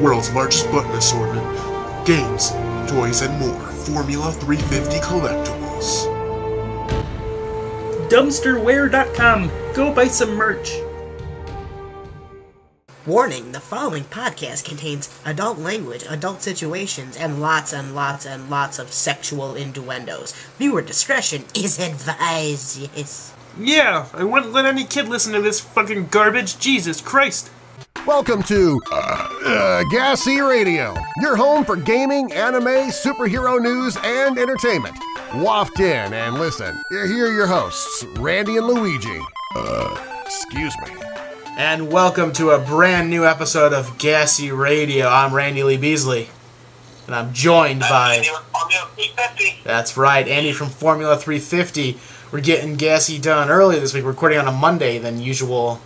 world's largest button assortment, games, toys, and more. Formula 350 collectibles. Dumpsterware.com. Go buy some merch. Warning, the following podcast contains adult language, adult situations, and lots of sexual innuendos. Viewer discretion is advised, yes. Yeah, I wouldn't let any kid listen to this fucking garbage. Jesus Christ. Welcome to G.A.S.E Radio, your home for gaming, anime, superhero news, and entertainment. Waft in and listen. Here are your hosts, Randy and Luigi. Excuse me. And welcome to a brand new episode of G.A.S.E Radio. I'm Randy Lee Beasley. And I'm joined by... That's right, Andy from Formula 350. We're getting G.A.S.E done early this week. We're recording on a Monday than usual.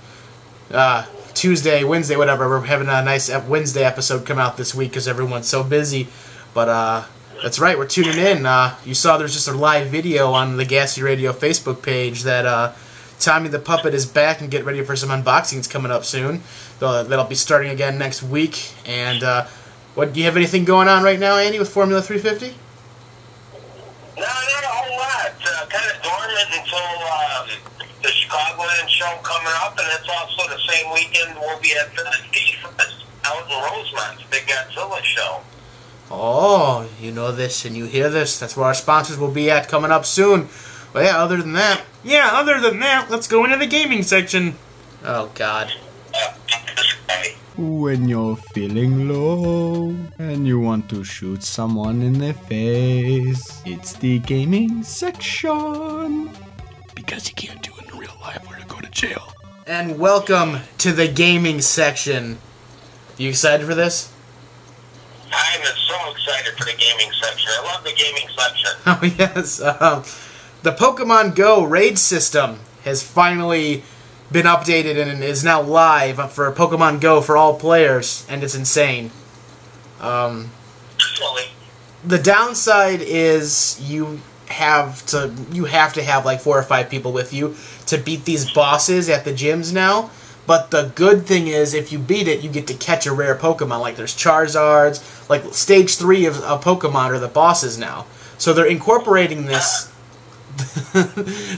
Tuesday, Wednesday, whatever. We're having a nice Wednesday episode come out this week because everyone's so busy. But that's right, we're tuning in. You saw there's just a live video on the G.A.S.E Radio Facebook page that Tommy the Puppet is back and get ready for some unboxings coming up soon. That'll be starting again next week. And what do you have anything going on right now, Andy, with Formula 350? No, not a whole lot. Kind of dormant until the Chicagoland show coming up, and it's also the same weekend we'll be at the Fest out in Rosemont, the big Godzilla show. Oh, you know this and you hear this. That's where our sponsors will be at coming up soon. Well, yeah, other than that, let's go into the gaming section. Oh, God. When you're feeling low and you want to shoot someone in the face, it's the gaming section. Because you can't do it in real life or you go to jail. And welcome to the gaming section. You excited for this? I'm so excited for the gaming section. I love the gaming section. Oh, yes. The Pokemon Go raid system has finally been updated and is now live for Pokemon Go for all players, and it's insane. The downside is you have to have like 4 or 5 people with you to beat these bosses at the gyms now. But the good thing is, if you beat it, you get to catch a rare Pokemon. Like there's Charizards, like stage 3 of Pokemon are the bosses now. So they're incorporating this.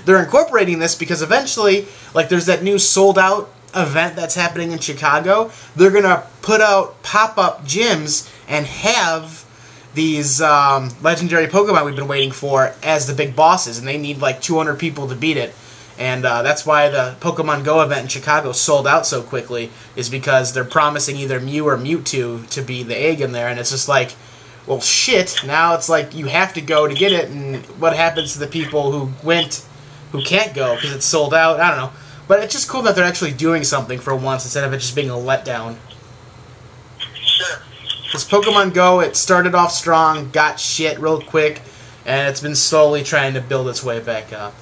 They're incorporating this because eventually, like there's that new sold out event that's happening in Chicago. They're gonna put out pop-up gyms and have these legendary Pokemon we've been waiting for as the big bosses, and they need like 200 people to beat it. And that's why the Pokemon Go event in Chicago sold out so quickly, is because they're promising either Mew or Mewtwo to be the egg in there, and it's just like, well, shit, now it's like you have to go to get it, and what happens to the people who can't go because it's sold out? I don't know. But it's just cool that they're actually doing something for once instead of it just being a letdown. Sure. This Pokemon Go, it started off strong, got shit real quick, and it's been slowly trying to build its way back up.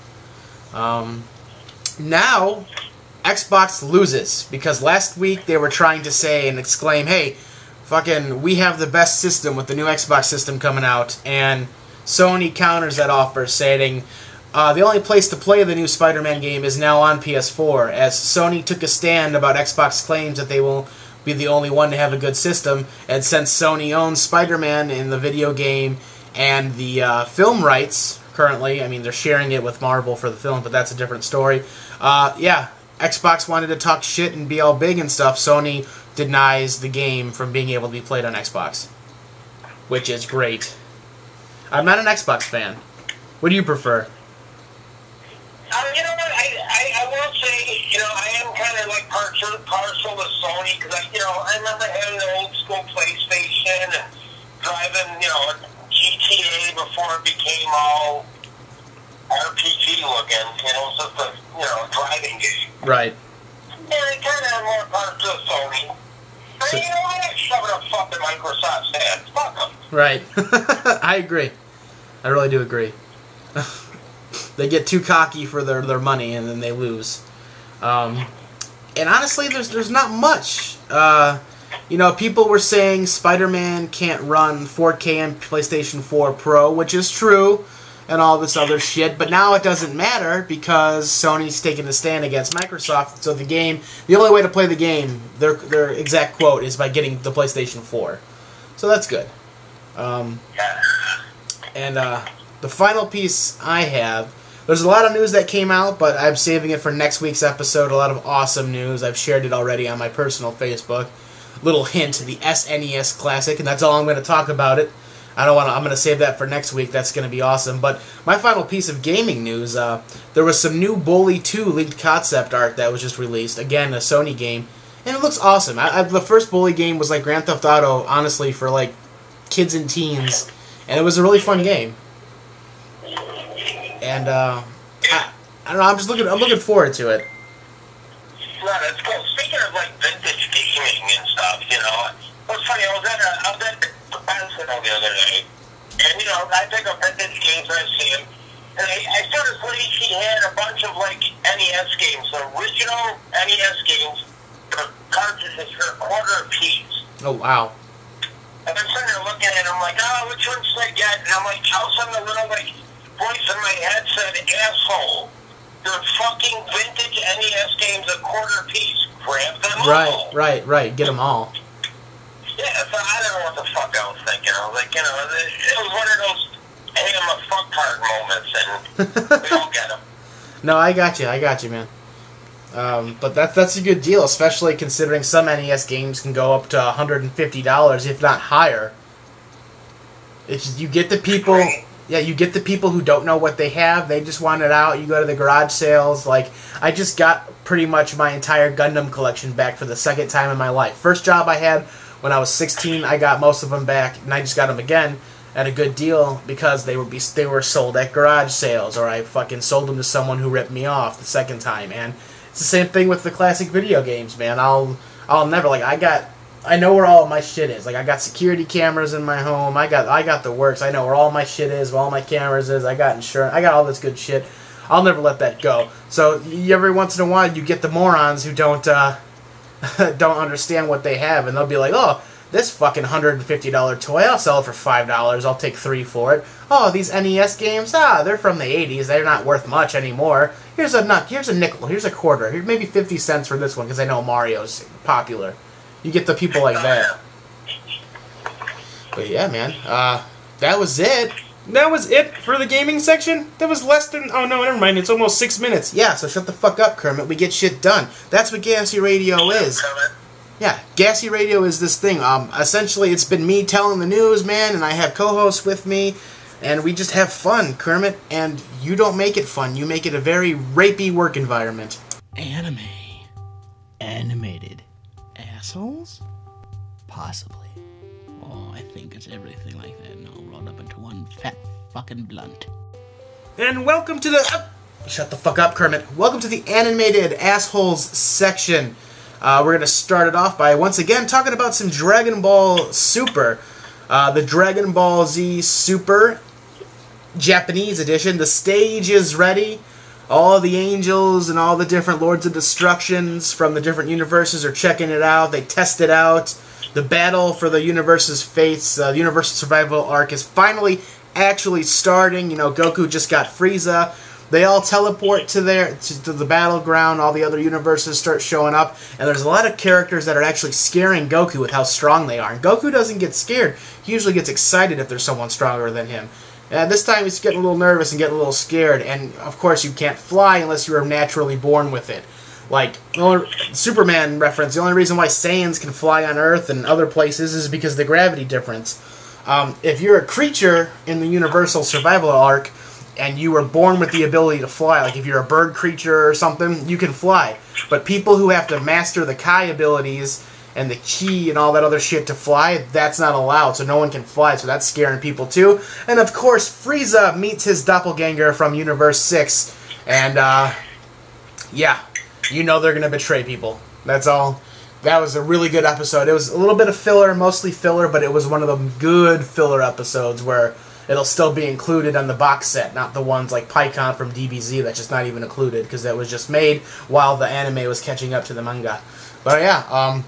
Now, Xbox loses, because last week they were trying to say and exclaim, hey, fucking, we have the best system with the new Xbox system coming out, and Sony counters that offer, saying the only place to play the new Spider-Man game is now on PS4, as Sony took a stand about Xbox claims that they will be the only one to have a good system, and since Sony owns Spider-Man in the video game and the film rights currently, I mean, they're sharing it with Marvel for the film, but that's a different story. Yeah, Xbox wanted to talk shit and be all big and stuff. Sony denies the game from being able to be played on Xbox, which is great. I'm not an Xbox fan. What do you prefer? You know what, I will say, you know, I am kind of like partial to Sony, because I remember having the old school PlayStation and driving, GTA before it became all RPG looking. It was just a, driving game. Right. Yeah, I kind of have more partial to Sony. So, you know what? I shove it up fucking Microsoft's head. Fuck them. Right. I agree. I really do agree. They get too cocky for their money, and then they lose. And honestly, there's not much. People were saying Spider-Man can't run 4K on PlayStation 4 Pro, which is true. and all this other shit, but now it doesn't matter because Sony's taking a stand against Microsoft, so the only way to play the game, their exact quote, is by getting the PlayStation 4. So that's good. And the final piece I have, there's a lot of news that came out, but I'm saving it for next week's episode. A lot of awesome news. I've shared it already on my personal Facebook. Little hint, the SNES Classic, and that's all I'm going to talk about it. I'm going to save that for next week. That's going to be awesome. But my final piece of gaming news, there was some new Bully 2 leaked concept art that was just released. Again, a Sony game. And it looks awesome. The first Bully game was like Grand Theft Auto, honestly, for like kids and teens. And it was a really fun game. And I don't know, I'm looking forward to it. No, that's cool. Speaking of like vintage gaming and stuff, you know, what's funny, I was at the Benson the other day, and you know, I pick up vintage games when I see them, and I saw this lady, she had a bunch of like NES games, the original NES games, for cartridges for $0.25 apiece. Oh, wow. And I'm sitting there looking at it, I'm like, oh, which ones should I get? And I'm like, all of a sudden a little like voice in my head said, asshole. They're fucking vintage NES games $0.25 apiece. Grab them all. Right. Get them all. Yeah, so I don't know what the fuck I was thinking. I was like, you know, it was one of those, hey, I'm a fuck hard moments, and we all get them. No, I got you, man. But that's a good deal, especially considering some NES games can go up to $150, if not higher. You get the people... Yeah, you get the people who don't know what they have. They just want it out. You go to the garage sales. Like, I just got pretty much my entire Gundam collection back for the second time in my life. First job I had when I was 16, I got most of them back, and I just got them again at a good deal because they were sold at garage sales, or I fucking sold them to someone who ripped me off the second time. And it's the same thing with the classic video games, man. I'll never, like, I know where all my shit is. Like, I got security cameras in my home. I got the works. I know where all my shit is, where all my cameras is. I got insurance. I got all this good shit. I'll never let that go. So every once in a while, you get the morons who don't understand what they have, and they'll be like, "Oh, this fucking $150 toy, I'll sell it for $5. I'll take $3 for it. Oh, these NES games, they're from the '80s. They're not worth much anymore. Here's a nickel. Here's a quarter. Here's maybe 50 cents for this one because I know Mario's popular." You get the people like that. But yeah, man. That was it. That was it for the gaming section? That was less than... Oh, no, never mind. It's almost 6 minutes. Yeah, so shut the fuck up, Kermit. We get shit done. That's what G.A.S.E Radio is. Yeah, G.A.S.E Radio is this thing. Essentially, it's been me telling the news, man, and I have co-hosts with me, and we just have fun, Kermit. And you don't make it fun. You make it a very rapey work environment. Anime. Animated. Assholes? Possibly. Oh, I think it's everything like that and all rolled up into one fat fucking blunt. And welcome to the... Shut the fuck up, Kermit. Welcome to the Animated Assholes section. We're going to start it off by, once again, talking about some Dragon Ball Super. The Dragon Ball Z Super Japanese edition. The stage is ready. All the angels and all the different Lords of Destructions from the different universes are checking it out. They test it out. The battle for the universe's fates, the Universal Survival arc is finally actually starting. You know, Goku just got Frieza. They all teleport to the battleground. All the other universes start showing up. And there's a lot of characters that are actually scaring Goku with how strong they are. And Goku doesn't get scared. He usually gets excited if there's someone stronger than him. This time he's getting a little nervous and getting a little scared, and of course you can't fly unless you are naturally born with it. Like, Superman reference, the only reason why Saiyans can fly on Earth and other places is because of the gravity difference. If you're a creature in the Universal Survival arc, and you were born with the ability to fly, like if you're a bird creature or something, you can fly. But people who have to master the Kai abilities and the Chi and all that other shit to fly, that's not allowed, so no one can fly, so that's scaring people too. And of course, Frieza meets his doppelganger from Universe 6, and yeah, you know they're gonna betray people. That's all. That was a really good episode. It was a little bit of filler, mostly filler, but it was one of the good filler episodes where it'll still be included on the box set, not the ones like PyCon from DBZ that's just not even included, because that was just made while the anime was catching up to the manga. But yeah,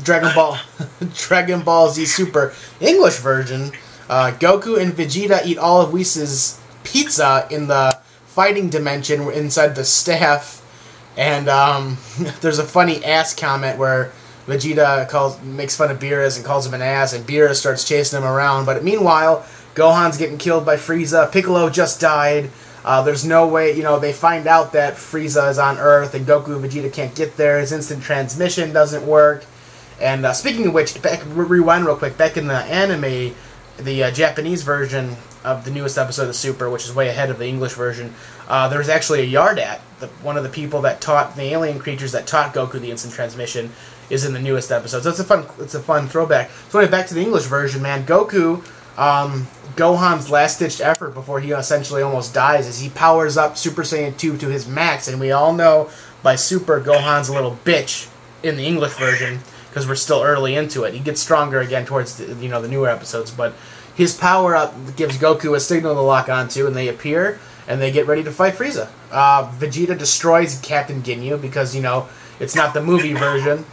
Dragon Ball Z Super English version, Goku and Vegeta eat all of Whis' pizza in the fighting dimension inside the staff, and there's a funny ass comment where Vegeta makes fun of Beerus and calls him an ass, and Beerus starts chasing him around. But meanwhile, Gohan's getting killed by Frieza. Piccolo just died. There's no way, they find out that Frieza is on Earth and Goku and Vegeta can't get there. His instant transmission doesn't work. And speaking of which, rewind real quick, back in the anime, the Japanese version of the newest episode of Super, which is way ahead of the English version, there's actually a Yardat. One of the people that taught the alien creatures that taught Goku the instant transmission is in the newest episode. So it's a fun throwback. So anyway, back to the English version, man. Goku, Gohan's last-ditched effort before he essentially almost dies is he powers up Super Saiyan 2 to his max, and we all know by Super, Gohan's a little bitch in the English version because we're still early into it. He gets stronger again towards the newer episodes, but his power-up gives Goku a signal to lock onto, and they appear, and they get ready to fight Frieza. Vegeta destroys Captain Ginyu because, it's not the movie version.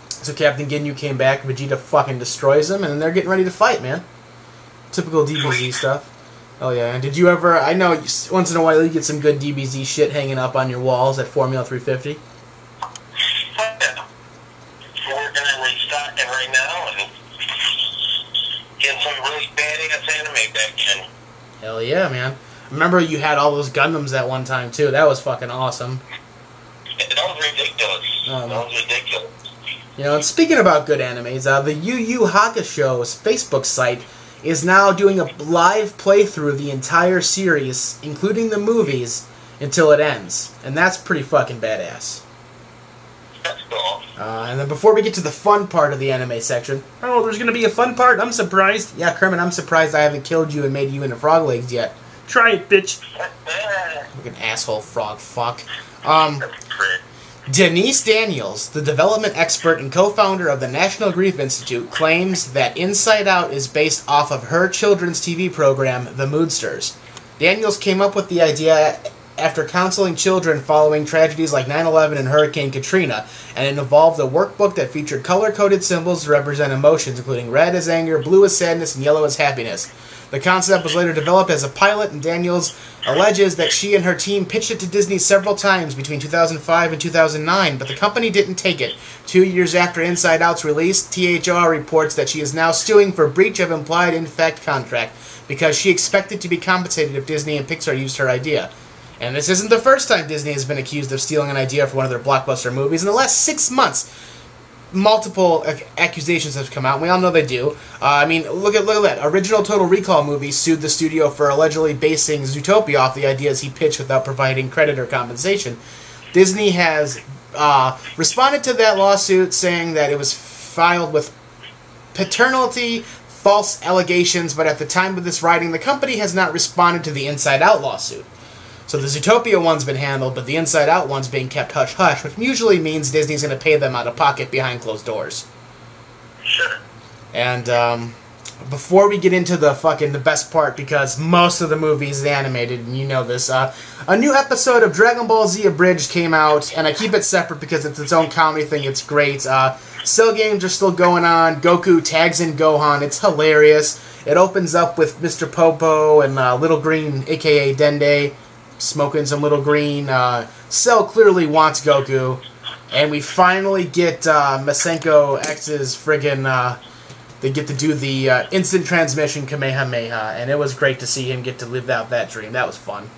So Captain Ginyu came back, Vegeta fucking destroys him, and they're getting ready to fight, man. Typical DBZ stuff. Oh yeah, and did you ever, I know once in a while you get some good DBZ shit hanging up on your walls at Formula 350. Yeah. We're working on restocking right now and getting some really badass anime back in. Hell yeah, man. Remember you had all those Gundams at one time too, that was fucking awesome. That was ridiculous. That was ridiculous. And speaking about good animes, the Yu Yu Hakusho's Facebook site is now doing a live playthrough of the entire series, including the movies, until it ends. And that's pretty fucking badass. That's cool. And then before we get to the fun part of the anime section... Oh, there's gonna be a fun part? I'm surprised. Yeah, Kermit, I'm surprised I haven't killed you and made you into frog legs yet. Try it, bitch. Like an asshole frog fuck. Denise Daniels, the development expert and co-founder of the National Grief Institute, claims that Inside Out is based off of her children's TV program, The Moodsters. Daniels came up with the idea after counseling children following tragedies like 9/11 and Hurricane Katrina, and it involved a workbook that featured color-coded symbols to represent emotions, including red as anger, blue as sadness, and yellow as happiness. The concept was later developed as a pilot, and Daniels alleges that she and her team pitched it to Disney several times between 2005 and 2009, but the company didn't take it. 2 years after Inside Out's release, THR reports that she is now suing for breach of implied in fact contract because she expected to be compensated if Disney and Pixar used her idea. And this isn't the first time Disney has been accused of stealing an idea for one of their blockbuster movies. In the last 6 months, multiple accusations have come out, and we all know they do. Look at that. Original Total Recall movie sued the studio for allegedly basing Zootopia off the ideas he pitched without providing credit or compensation. Disney has responded to that lawsuit, saying that it was filed with paternity false allegations, but at the time of this writing, the company has not responded to the Inside Out lawsuit. So the Zootopia one's been handled, but the Inside Out one's being kept hush-hush, which usually means Disney's going to pay them out of pocket behind closed doors. Sure. And before we get into the best part, because most of the movie is animated, and you know this, a new episode of Dragon Ball Z Abridged came out, and I keep it separate because it's its own comedy thing. It's great. Cell games are still going on. Goku tags in Gohan. It's hilarious. It opens up with Mr. Popo and Little Green, a.k.a. Dende, smoking some Little Green. Cell clearly wants Goku, and we finally get Masenko X's friggin', they get to do the instant transmission Kamehameha, and it was great to see him get to live out that dream. That was fun.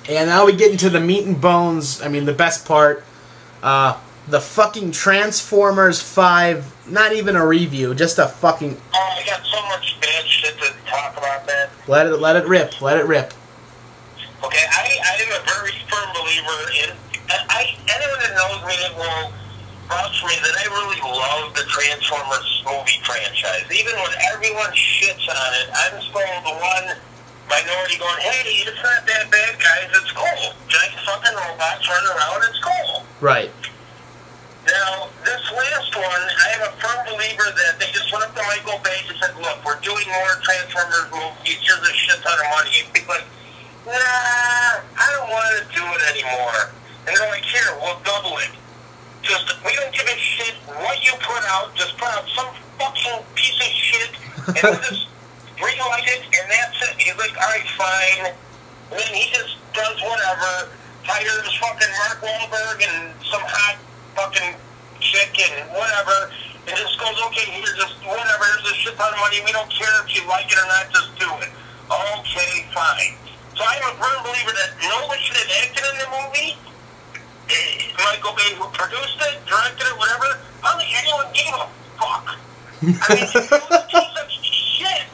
And now we get into the meat and bones, the best part. The fucking Transformers 5, not even a review, just a fucking... Oh, I got so much bad shit to talk about that. Let it rip. Okay, I am a very firm believer in... anyone that knows me will vouch for me that I really love the Transformers movie franchise. Even when everyone shits on it, I'm still the one minority going, hey, it's not that bad, guys, it's cool. Giant fucking robots running around, it's cool. Right. Now, this last one, I am a firm believer that they just went up to Michael Bay and said, look, we're doing more Transformers movies, here's a shit ton of money. And people are like, nah, I don't want to do it anymore. And they're like, here, we'll double it. Just, we don't give a shit what you put out, just put out some fucking piece of shit, and relight it, and that's it. He's like, all right, fine. And then he just does whatever. Hires fucking Mark Wahlberg and some hot fucking chick and whatever, and just goes, okay, here's just whatever, here's a shit ton of money, we don't care if you like it or not, just do it. Okay, fine. So I'm a firm believer that nobody should have acted in the movie. Michael Bay, who produced it, directed it, whatever, I don't think anyone gave a fuck. I mean, it was a piece of shit.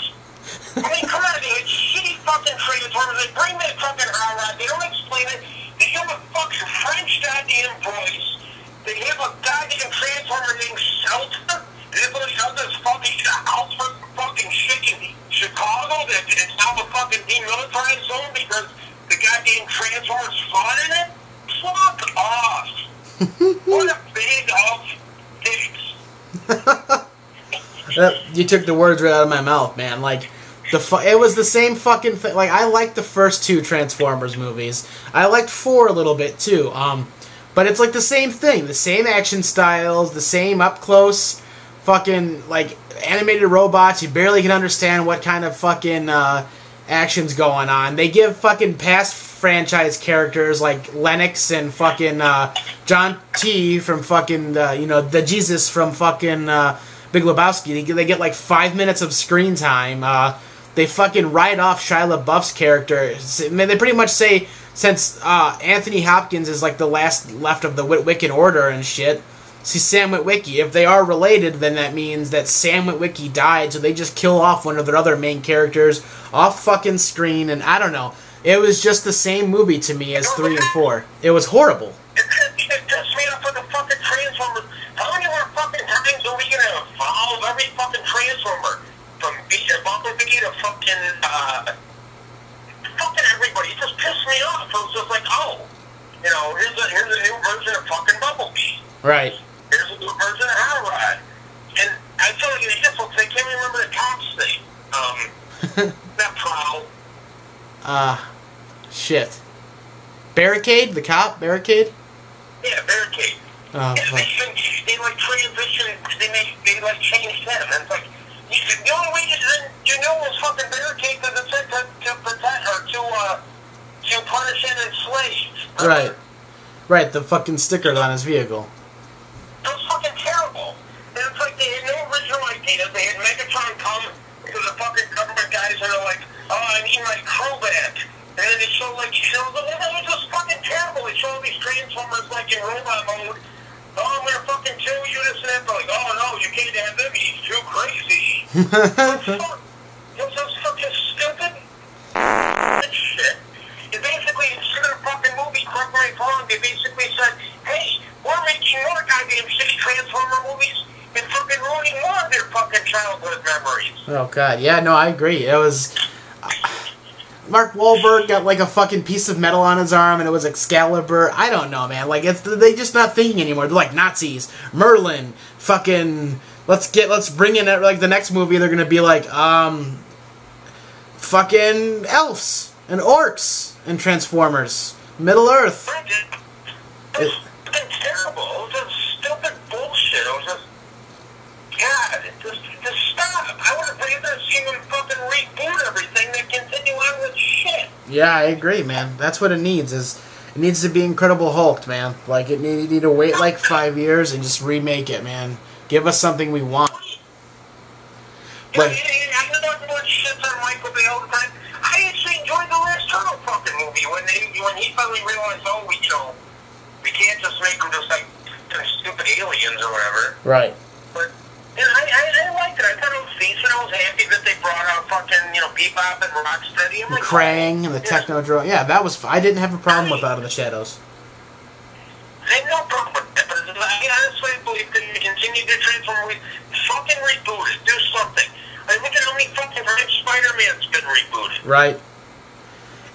I mean, come on, dude, it's shitty fucking Transformers. They bring that fucking hot rod, they don't explain it. They have a fucking French goddamn voice. They have a goddamn Transformer named Shelter. And everybody else is fucking out for fucking shit in Chicago that it's now a fucking demilitarized zone because the goddamn Transformers fought in it? Fuck off. What a big of dicks. You took the words right out of my mouth, man. Like, it was the same fucking thing. Like, I liked the first 2 Transformers movies. I liked 4 a little bit, too. But it's like the same thing. The same action styles, the same up-close fucking, like, animated robots. You barely can understand what kind of fucking action's going on. They give fucking past franchise characters like Lennox and fucking John T. from fucking, the Jesus from fucking Big Lebowski. They get like 5 minutes of screen time. They fucking write off Shia LaBeouf's character. I mean, they pretty much say, since Anthony Hopkins is like the last left of the Witwicky order and shit, see Sam Witwicky. If they are related, then that means that Sam Witwicky died, so they just kill off one of their other main characters off fucking screen, and I don't know. It was just the same movie to me as 3 and 4. It was horrible. It pissed me off for the fucking Transformers. How many more fucking times are we gonna evolve every fucking Transformer? From Bumblebee to fucking everybody. It just pissed me off. It was just like, oh, here's a new version of fucking Bumblebee. Right. Here's a new version of Hot Rod. And I feel like it just looks like I can't remember the cop's name. Not Prowl. Shit. Barricade? The cop? Barricade? Yeah, Barricade. Oh, yeah, they like transition, they like change them. And it's like, the only way you know was fucking Barricade because it said to protect or to punish and enslave. Right. Right, the fucking stickers on his vehicle. It was fucking terrible. And it's like they had no original ideas. They had Megatron come to the fucking government guys and they're like, oh, I need my crew back. And then they show like, it was just fucking terrible. They show all these Transformers like in robot mode. Oh, I'm gonna fucking kill you, this and that. They're like, oh no, you can't have him. He's too crazy. It's so fucking stupid. Shit. It basically, instead of a fucking movie, correct me if I'm wrong, they basically said, hey, we're making more goddamn 6 Transformer movies and fucking ruining more of their fucking childhood memories. Oh god, yeah, no, I agree. It was... Mark Wahlberg got like a fucking piece of metal on his arm and it was Excalibur. I don't know, man. Like, they just not thinking anymore. They're like Nazis, Merlin, fucking... Let's bring in, like, the next movie, they're gonna be like, fucking elves and orcs and Transformers. Middle Earth. It's terrible. It was just stupid bullshit. It was just... God, just stop. I would have rather seen them fucking reboot everything than continue on with shit. Yeah, I agree, man. That's what it needs, is... It needs to be Incredible Hulk, man. Like, you need to wait like 5 years and just remake it, man. Give us something we want. But I know everyone shits on Michael Bay all the time. I actually enjoyed the last Turtle fucking movie when he finally realized, oh, we can't just make them just like stupid aliens or whatever. Right. But I liked it. I thought it was decent. I was happy that they brought out fucking Bebop and Rocksteady. I'm like, Krang and the Techno Drone. Yeah, that was. I didn't have a problem with Out of the Shadows. I have no problem with that, but I honestly believe that you continue to transform movies. Fucking reboot it. Do something. I look at how many fucking Spider-Man's been rebooted. Right.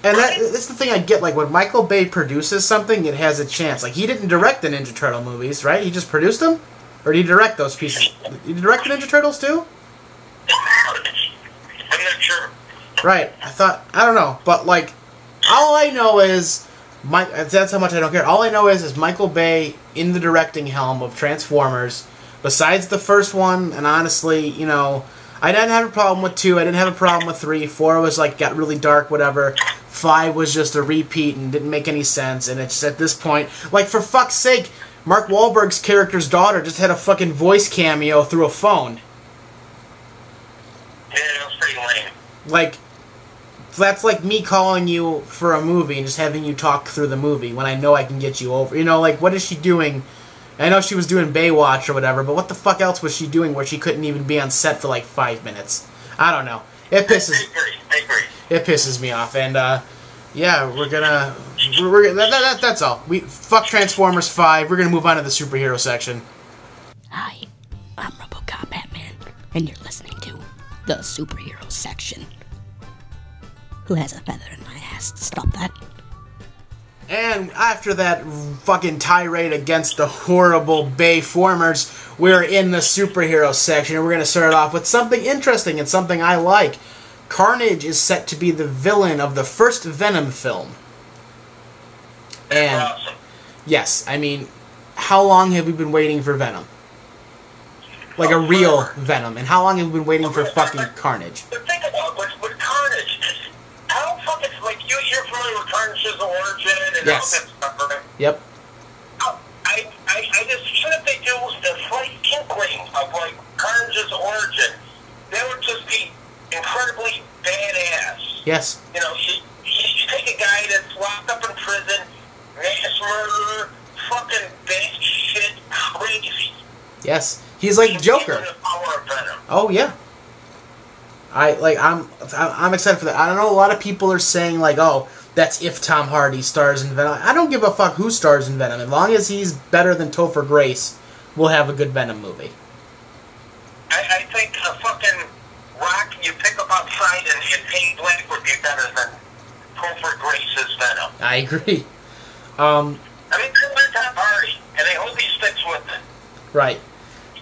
And that's the thing I get. Like, when Michael Bay produces something, it has a chance. Like, he didn't direct the Ninja Turtle movies, right? He just produced them? Or did he direct those pieces? Did he direct the Ninja Turtles, too? I'm not sure. Right. I don't know. But, like, all I know is... that's how much I don't care. All I know is Michael Bay in the directing helm of Transformers. Besides the first one, and honestly, I didn't have a problem with 2. I didn't have a problem with 3. 4 was like got really dark, whatever. 5 was just a repeat and didn't make any sense. And it's just at this point, like for fuck's sake, Mark Wahlberg's character's daughter just had a fucking voice cameo through a phone. Yeah, it was pretty lame. Like, that's like me calling you for a movie and just having you talk through the movie when I know I can get you over. You know, like, what is she doing? I know she was doing Baywatch or whatever, but what the fuck else was she doing where she couldn't even be on set for like 5 minutes? I don't know. It pisses. I agree. It pisses me off, and yeah, that's all. We fuck Transformers 5. We're gonna move on to the superhero section. Hi, I'm RoboCop Batman, and you're listening to the superhero section. Who has a feather in my ass? Stop that. And after that fucking tirade against the horrible Bayformers, we're in the superhero section, and we're going to start off with something interesting and something I like. Carnage is set to be the villain of the first Venom film. And, Awesome. yes, I mean, how long have we been waiting for Venom? Like a real Venom. And how long have we been waiting for fucking Carnage? But think about with Carnage. How fucking, like, you're familiar with Carnage's origin and Yes. all that stuff, right? Yep. I just, even if they do a slight inkling of, like, Carnage's origin, they would just be incredibly badass. Yes. You know, you take a guy that's locked up in prison, mass murderer, fucking bad shit, crazy. Yes. He's like Joker. Given the power of Venom. Oh yeah. I'm excited for that. I don't know. A lot of people are saying like, oh, that's if Tom Hardy stars in Venom. I don't give a fuck who stars in Venom. As long as he's better than Topher Grace, we'll have a good Venom movie. I think a fucking rock you pick up outside and paint black would be better than Topher Grace's Venom. I agree. I mean, they're Tom Hardy, and I hope he sticks with it. Right.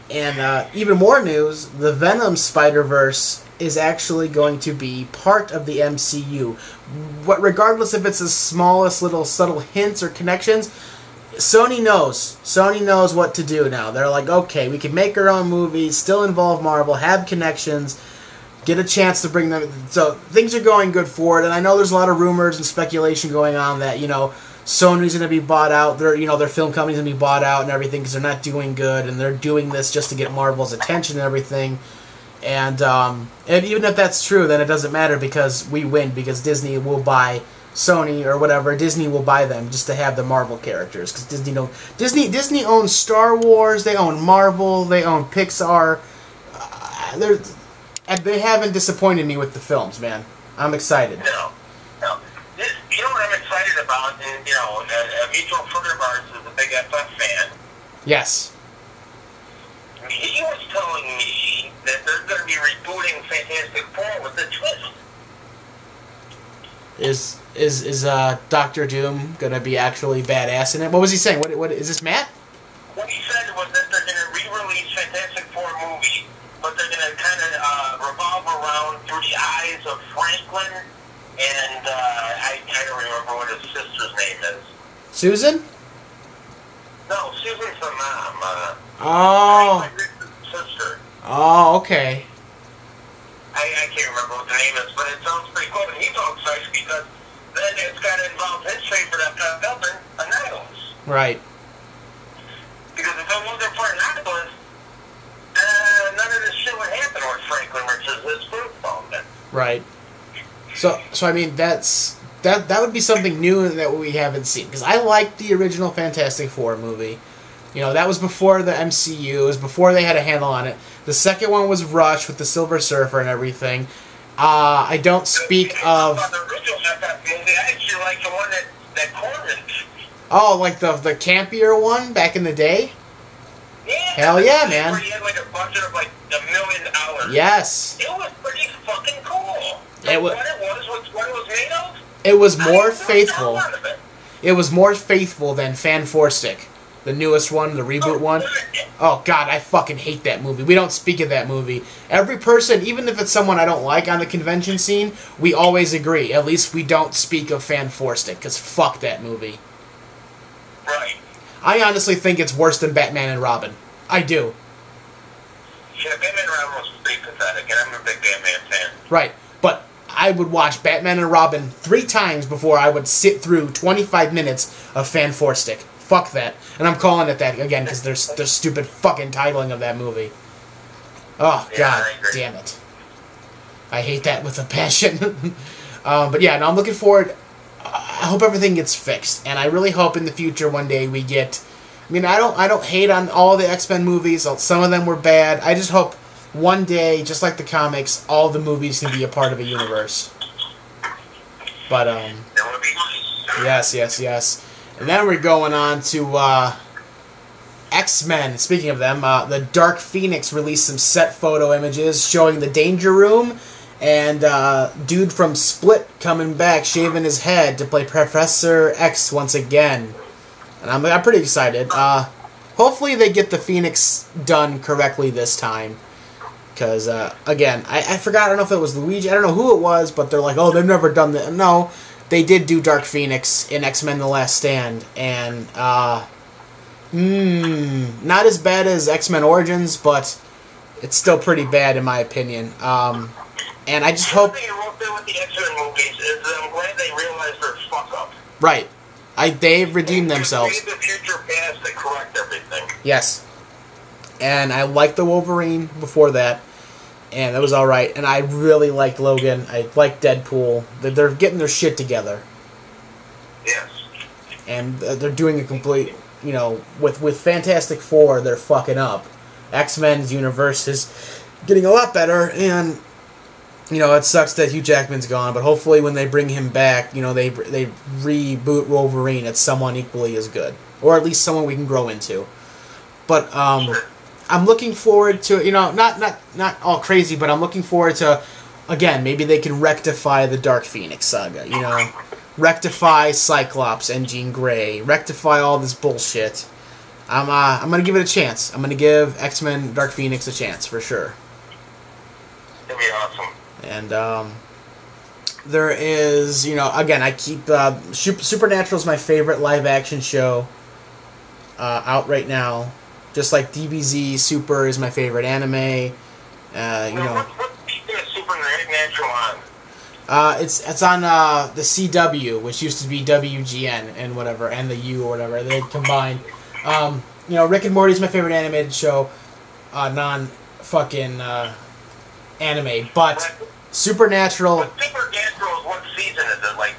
And even more news, the Venom Spider-Verse is actually going to be part of the MCU. Regardless if it's the smallest little subtle hints or connections, Sony knows. Sony knows what to do now. They're like, okay, we can make our own movies, still involve Marvel, have connections, get a chance to bring them. So things are going good for it. And I know there's a lot of rumors and speculation going on that, you know, Sony's going to be bought out. Their film company's going to be bought out and everything because they're not doing good, and they're doing this just to get Marvel's attention and everything. And even if that's true, then it doesn't matter because we win, because Disney will buy Sony or whatever. Disney will buy them just to have the Marvel characters, because Disney owns Star Wars, they own Marvel, they own Pixar. And they haven't disappointed me with the films, man. I'm excited. No. You know what I'm excited about? And, you know, a mutual friend of ours is a big FF fan. Yes. He was telling me that they're going to be rebooting Fantastic Four with a twist. Is Doctor Doom gonna be actually badass in it? What was he saying? What is this, Matt? What he said was that they're going to re-release Fantastic Four movie, but they're going to kind of revolve around through the eyes of Franklin, and I don't remember what his sister's name is. Susan? No, Susan's the mom. Oh. Franklin's sister. Oh, okay. I can't remember what the name is, but it sounds pretty cool, and he's all excited because then it's got to involve his favorite villain, Annihilus. Right. Because if it wasn't for Annihilus, none of this shit would happen with Franklin versus his group phone. Right. So I mean, that would be something new that we haven't seen, because I liked the original Fantastic Four movie. You know, that was before the MCU. It was before they had a handle on it. The second one was Rush with the Silver Surfer and everything. I don't speak of... The original FF movie, I actually like the one that Corman did. Oh, like the campier one back in the day? Yeah. Hell yeah, man. Where he had like a budget of like $1 million. Yes. It was pretty fucking cool. It was, what it was made of? it was more faithful. It was more faithful than Fan Four Stick. The newest one, the reboot one. Oh, God, I fucking hate that movie. We don't speak of that movie. Every person, even if it's someone I don't like on the convention scene, we always agree. At least we don't speak of Fan Four Stick, because fuck that movie. Right. I honestly think it's worse than Batman and Robin. I do. Yeah, Batman and Robin was pretty pathetic, and I'm a big Batman fan. Right, but I would watch Batman and Robin 3 times before I would sit through 25 minutes of Fan Four Stick. Fuck that. And I'm calling it that again because there's the stupid fucking titling of that movie. Oh, Yeah, God I agree. damn it. I hate that with a passion. But yeah, no, I'm looking forward. I hope everything gets fixed, and I really hope in the future one day we get. I mean, I don't hate on all the X-Men movies. Some of them were bad. I just hope one day, just like the comics, all the movies can be a part of a universe. But That would be nice. yes. And then we're going on to X-Men. Speaking of them, the Dark Phoenix released some set photo images showing the Danger Room and dude from Split coming back, shaving his head to play Professor X once again. And I'm pretty excited. Hopefully they get the Phoenix done correctly this time. Because, again, I forgot, I don't know if it was Luigi, I don't know who it was, but they're like, oh, they've never done that. No, they did do Dark Phoenix in X-Men The Last Stand. And, not as bad as X-Men Origins, but it's still pretty bad in my opinion. And I just hope... The thing I will say with the X-Men movies is that I'm glad they realized their fuck-up. Right. They've redeemed themselves. They need the future past to correct everything. Yes. And I liked the Wolverine before that, and it was alright. And I really liked Logan. I liked Deadpool. They're getting their shit together. Yes. And they're doing a complete, you know, with Fantastic Four, they're fucking up. X-Men's universe is getting a lot better, and, you know, it sucks that Hugh Jackman's gone, but hopefully when they bring him back, you know, they reboot Wolverine, it's someone equally as good. Or at least someone we can grow into. But, I'm looking forward to, you know, not all crazy, but I'm looking forward to, again, maybe they can rectify the Dark Phoenix saga, you know, rectify Cyclops and Jean Grey, rectify all this bullshit. I'm gonna give it a chance. I'm gonna give X-Men Dark Phoenix a chance for sure. It'd be awesome. And there is, you know, again, I keep Supernatural's my favorite live action show out right now. Just like DBZ, Super is my favorite anime. You know, What's Supernatural on? it's on the CW, which used to be WGN and whatever, and the U or whatever. They combined. You know, Rick and Morty is my favorite animated show, non-fucking anime, but Supernatural. But Supernatural, what season is it? Like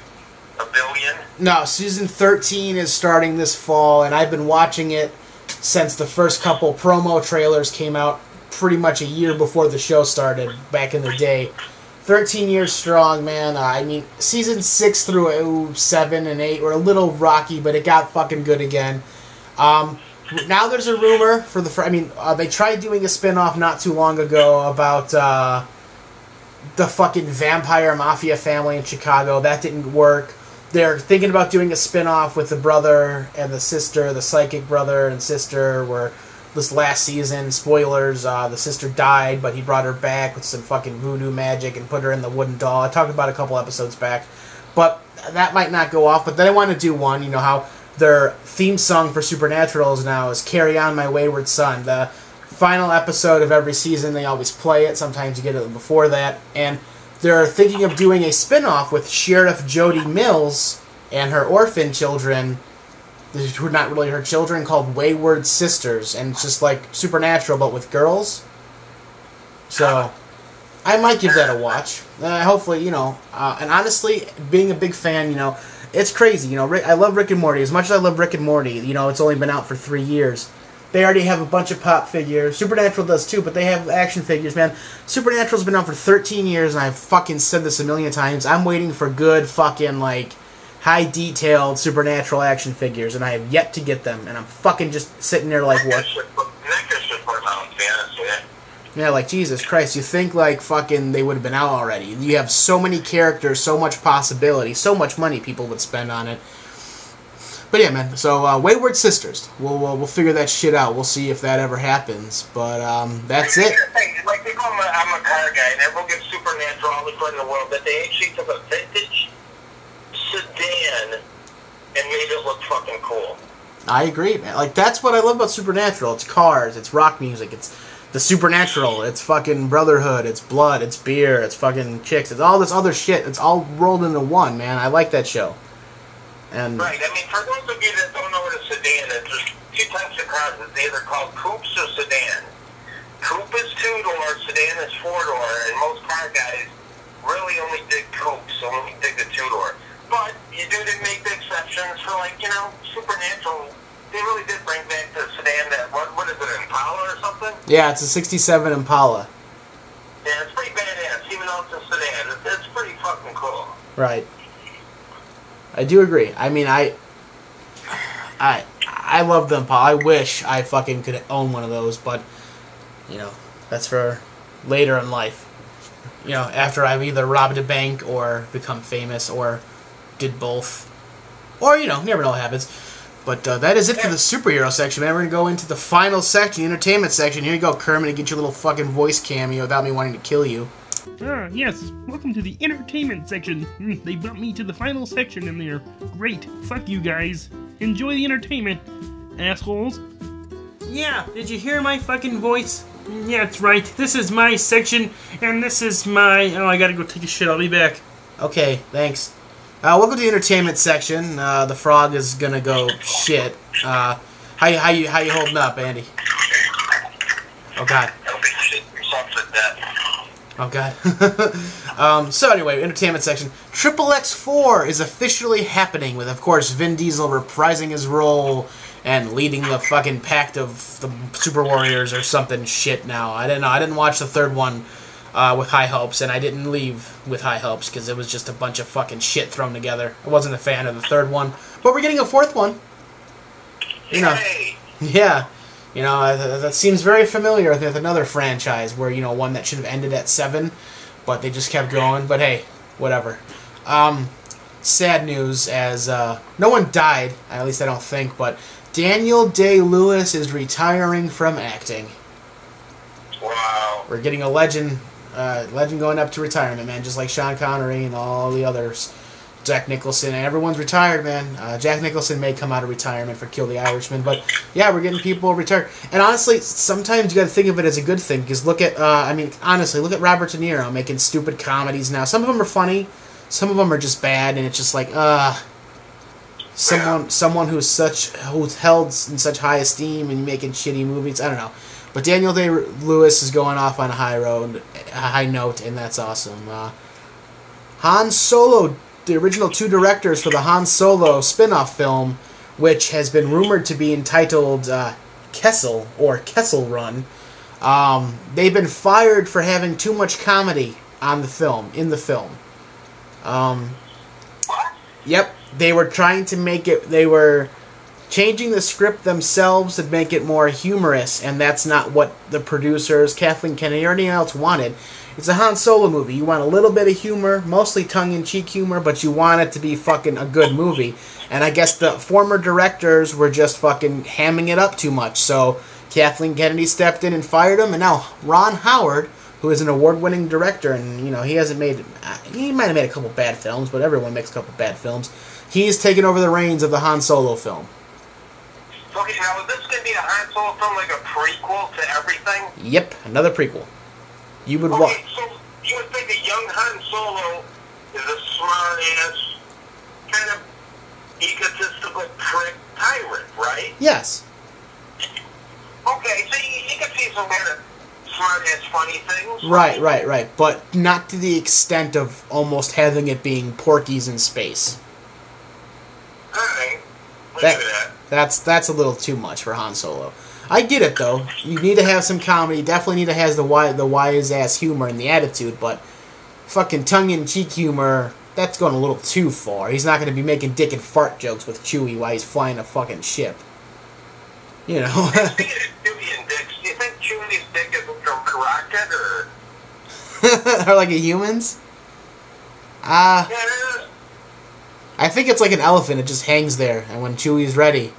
a billion? No, season 13 is starting this fall, and I've been watching it since the first couple promo trailers came out pretty much a year before the show started back in the day. 13 years strong, man. I mean, season 6 through 7 and 8 were a little rocky, but it got fucking good again. Now there's a rumor for the... they tried doing a spin-off not too long ago about the fucking vampire mafia family in Chicago. That didn't work. They're thinking about doing a spin-off with the brother and the sister, the psychic brother and sister, where this last season, spoilers, the sister died, but he brought her back with some fucking voodoo magic and put her in the wooden doll. I talked about it a couple episodes back. But that might not go off, but then I want to do one, you know, how their theme song for Supernaturals now is Carry On My Wayward Son. The final episode of every season, they always play it. Sometimes you get it before that. And they're thinking of doing a spin-off with Sheriff Jody Mills and her orphan children, who are not really her children, called Wayward Sisters. And it's just like Supernatural, but with girls. So I might give that a watch. Hopefully, you know, and honestly, being a big fan, you know, it's crazy. You know, I love Rick and Morty. As much as I love Rick and Morty, you know, it's only been out for 3 years. They already have a bunch of pop figures. Supernatural does too, but they have action figures, man. Supernatural's been out for 13 years, and I've fucking said this a million times. I'm waiting for good fucking, like, high-detailed Supernatural action figures, and I have yet to get them. And I'm fucking just sitting there like, what? Nectar should put them out, to be honest with you. Yeah, like, Jesus Christ, you think, like, fucking they would have been out already. You have so many characters, so much possibility, so much money people would spend on it. But yeah, man, so Wayward Sisters. We'll figure that shit out. We'll see if that ever happens. But that's it. Like, they go, I'm a car guy, and everyone gets Supernatural all the credit in the world, but they actually took a vintage sedan and made it look fucking cool. I agree, man. Like, that's what I love about Supernatural. It's cars, it's rock music, it's the supernatural. It's fucking brotherhood. It's blood. It's beer. It's fucking chicks. It's all this other shit. It's all rolled into one, man. I like that show. And right. I mean, for those of you that don't know what a sedan is, there's two types of cars. It's either called coupes or sedans. Coupe is 2-door, sedan is 4-door, and most car guys really only dig coupes, only dig the 2-door. But you do make the exceptions for, like, you know, supernatural. They really did bring back the sedan that, what is it, Impala or something? yeah, it's a 67 Impala. Yeah, it's pretty badass, even though it's a sedan. It's pretty fucking cool. Right. I do agree. I mean, I love the Impala. I wish I fucking could own one of those, but, you know, that's for later in life. You know, after I've either robbed a bank or become famous or did both. Or, you know, never know what happens. But that is it for the superhero section, man. We're going to go into the final section, the entertainment section. Here you go, Kermit, to get your little fucking voice cameo without me wanting to kill you. Yes, welcome to the entertainment section. They bumped me to the final section in there. Great, fuck you guys. Enjoy the entertainment, assholes. Yeah, did you hear my fucking voice? Yeah, that's right. This is my section, and this is my... Oh, I gotta go take a shit. I'll be back. Okay, thanks. Welcome to the entertainment section. The frog is gonna go shit. How you holding up, Andy? Oh God. Oh God. So anyway, entertainment section. XXX4 is officially happening with, of course, Vin Diesel reprising his role and leading the fucking pact of the Super Warriors or something shit now. I don't know. I didn't watch the third one with high hopes, and I didn't leave with high hopes because it was just a bunch of fucking shit thrown together. I wasn't a fan of the third one, but we're getting a fourth one. You know, yeah. You know, that seems very familiar with another franchise where, you know, one that should have ended at 7, but they just kept going. But hey, whatever. Sad news, as no one died, at least I don't think, but Daniel Day-Lewis is retiring from acting. Wow. We're getting a legend going up to retirement, man, just like Sean Connery and all the others. Jack Nicholson, and everyone's retired, man. Jack Nicholson may come out of retirement for Kill the Irishman, but yeah, we're getting people retired. And honestly, sometimes you got to think of it as a good thing, because look at, I mean, honestly, look at Robert De Niro making stupid comedies now. Some of them are funny, some of them are just bad, and it's just like, someone who's held in such high esteem and making shitty movies. I don't know, but Daniel Day-Lewis is going off on a high note, and that's awesome. Han Solo. The original 2 directors for the Han Solo spin-off film, which has been rumored to be entitled Kessel or Kessel Run, they've been fired for having too much comedy in the film. Yep, they were trying to make it, they were changing the script themselves to make it more humorous, and that's not what the producers, Kathleen Kennedy, or anyone else wanted. It's a Han Solo movie. You want a little bit of humor, mostly tongue-in-cheek humor, but you want it to be fucking a good movie. And I guess the former directors were just fucking hamming it up too much. So Kathleen Kennedy stepped in and fired him, and now Ron Howard, who is an award-winning director, and you know he might have made a couple bad films, but everyone makes a couple bad films. He's taken over the reins of the Han Solo film. Okay, now is this going to be a Han Solo film, like a prequel to everything? Yep, another prequel. You would so you would think a young Han Solo is a smart-ass, kind of egotistical prick tyrant, right? Yes. Okay, so you can see some kind of smart-ass funny things. Right. But not to the extent of almost having it being Porky's in space. Alright. That's a little too much for Han Solo. I get it, though. You need to have some comedy. Definitely need to have the wise-ass humor and the attitude, but fucking tongue-in-cheek humor, that's going a little too far. He's not going to be making dick and fart jokes with Chewie while he's flying a fucking ship. You know. Speaking of Chewie and dicks, do you think Chewie's dick is from Karate, or... or like a human's? Yeah. I think it's like an elephant. It just hangs there, and when Chewie's ready...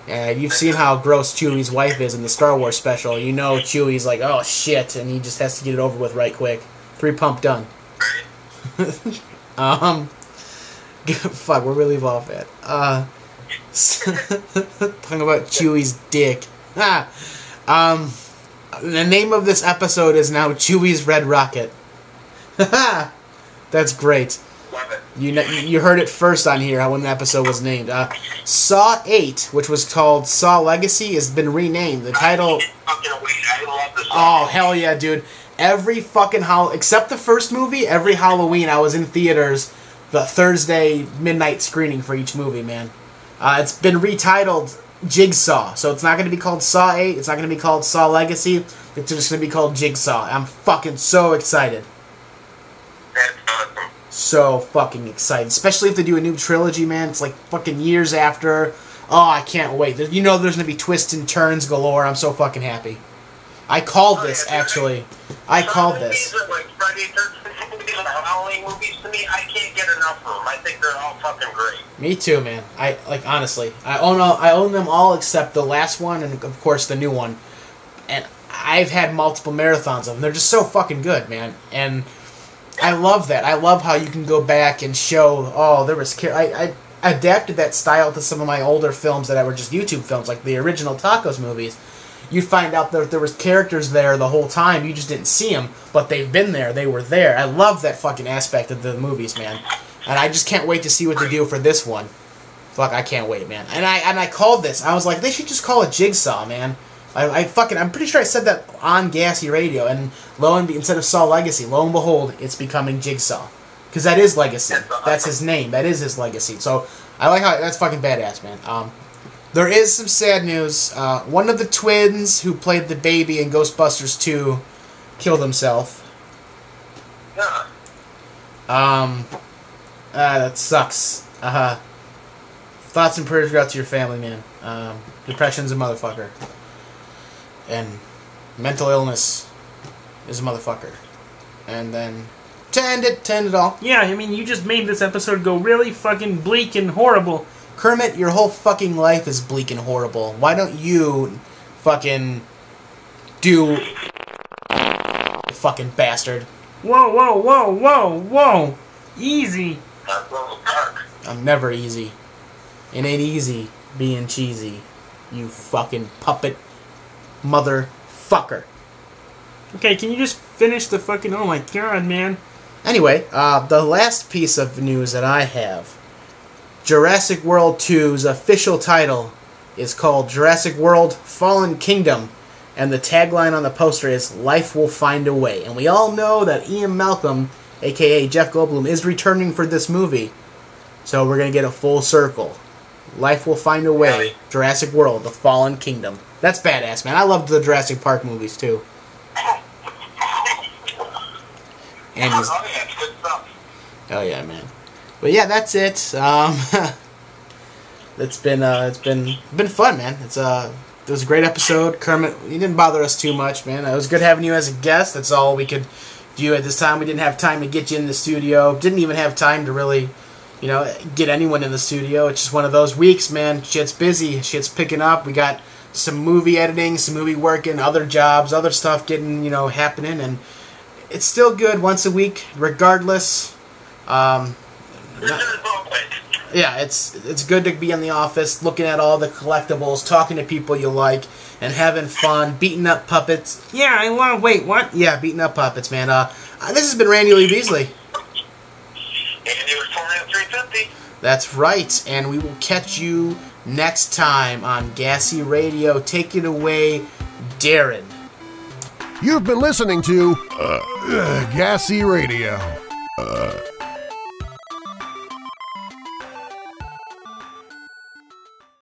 you've seen how gross Chewie's wife is in the Star Wars special. You know Chewie's like, oh shit, and he just has to get it over with right quick. 3 pump done. Fuck, where we leave off at? Talking about Chewie's dick. The name of this episode is now Chewies Red Rocket. Haha! That's great. Love it. You heard it first on here when the episode was named. Saw 8, which was called Saw Legacy, has been renamed. The title... I love this. Oh, hell yeah, dude. Every fucking except the first movie, every Halloween I was in theaters the Thursday midnight screening for each movie, man. It's been retitled Jigsaw, so it's not going to be called Saw 8, it's not going to be called Saw Legacy, it's just going to be called Jigsaw. I'm fucking so excited. That's awesome. So fucking excited. Especially if they do a new trilogy, man. It's like fucking years after. Oh, I can't wait. You know there's going to be twists and turns galore. I'm so fucking happy. I called this, actually. I called this. Movies are like Friday 13th movies and Halloween movies to me. I can't get enough of them. I think they're all fucking great. Me too, man. Honestly. I own them all except the last one and, of course, the new one. And I've had multiple marathons of them. They're just so fucking good, man. And I love that. I love how you can go back and show, there was... I adapted that style to some of my older films that were just YouTube films, like the original Tacos movies. You find out that there was characters there the whole time, you just didn't see them, but they've been there, they were there. I love that fucking aspect of the movies, man. And I just can't wait to see what they do for this one. Fuck, I can't wait, man. And I called this, I was like, they should just call it Jigsaw, man. I'm pretty sure I said that on GASE radio, and instead of Saw Legacy, lo and behold, it's becoming Jigsaw. Because that is Legacy. That's his name. That is his legacy. So, I like how, that's fucking badass, man. There is some sad news. One of the twins who played the baby in Ghostbusters 2 killed himself. Yeah. That sucks. Thoughts and prayers go out to your family, man. Depression's a motherfucker. And mental illness is a motherfucker. And then... To end it all. Yeah, I mean, you just made this episode go really fucking bleak and horrible. Kermit, your whole fucking life is bleak and horrible. Why don't you fucking do... fucking bastard. Whoa, whoa, whoa, whoa, whoa. Easy. That's a little dark. I'm never easy. It ain't easy being cheesy. You fucking puppet motherfucker. Okay, can you just finish the fucking... Oh my god, man. Anyway, the last piece of news that I have, Jurassic World 2's official title is called Jurassic World Fallen Kingdom, and the tagline on the poster is Life Will Find a Way. And we all know that Ian Malcolm, aka Jeff Goldblum, is returning for this movie. So we're going to get a full circle. Life Will Find a Way, Jurassic World, The Fallen Kingdom. That's badass, man. I loved the Jurassic Park movies, too. And he's... Oh, yeah, it's good stuff. Oh yeah, man. But yeah, that's it. It's been fun, man. It was a great episode. Kermit, you didn't bother us too much, man. It was good having you as a guest. That's all we could do at this time. We didn't have time to get you in the studio. Didn't even have time to really, get anyone in the studio. It's just one of those weeks, man. Shit's busy. Shit's picking up. We got some movie editing, some movie working, other jobs, other stuff getting, happening, and it's still good once a week, regardless. Yeah, it's good to be in the office, looking at all the collectibles, talking to people you like, and having fun, beating up puppets. Yeah, I love... Wait, what? Yeah, beating up puppets, man. This has been Randy Lee Beasley. And it was 350. That's right, and we will catch you next time on GASE Radio. Take it away, Darren. You've been listening to GASE Radio.